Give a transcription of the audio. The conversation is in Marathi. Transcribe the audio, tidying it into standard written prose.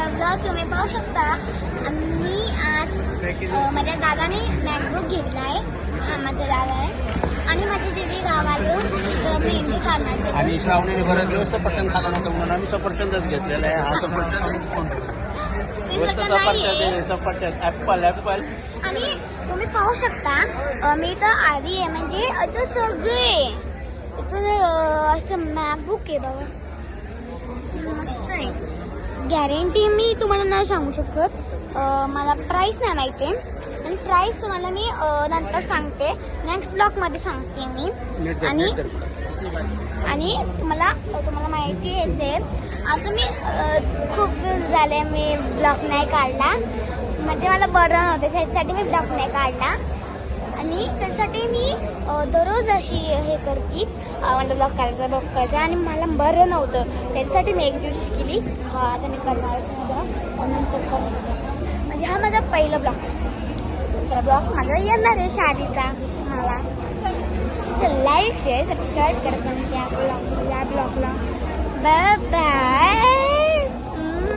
ब्लॉग तुम्ही पाहू शकता. मी आज माझ्या दादाने मॅकबुक घेतला आहे. हा माझा दादा आहे आणि माझी दीदी गावाला मेहंदी काढणार. आणि श्रावणीने बरेच दिवस सफरचंद खाला नव्हतं म्हणून आम्ही सफरचंदच घेतलेला आहे. हा सफरचंद सफरचंद ऍपल आणि तुम्ही पाहू शकता मी तर आधी आहे म्हणजे आता सगळे असं मॅकबुक आहे बाबा, मस्त आहे. गॅरंटी मी तुम्हाला नाही सांगू शकत, मला प्राईस नाही माहिती आणि प्राईस तुम्हाला मी नंतर सांगते, नेक्स्ट ब्लॉगमध्ये सांगते मी. आणि तुम्हाला माहिती आहे आता मी खूप दिवस झाले मी ब्लॉग नाही काढला, म्हणजे मला बरं नव्हतं त्याच्यासाठी मी ब्लॉग नाही काढला. आणि त्यासाठी मी दररोज अशी हे करते, मला ब्लॉग करायचा आणि मला बरं नव्हतं त्याच्यासाठी मी एक दिवशी केली. आता मी करणारच नंतर म्हणजे हा माझा पहिला ब्लॉग. दुसरा ब्लॉग माझा येणार आहे शादीचा. मला लाईक शेअर सबस्क्राईब करत या ब्लॉगला. Bye bye.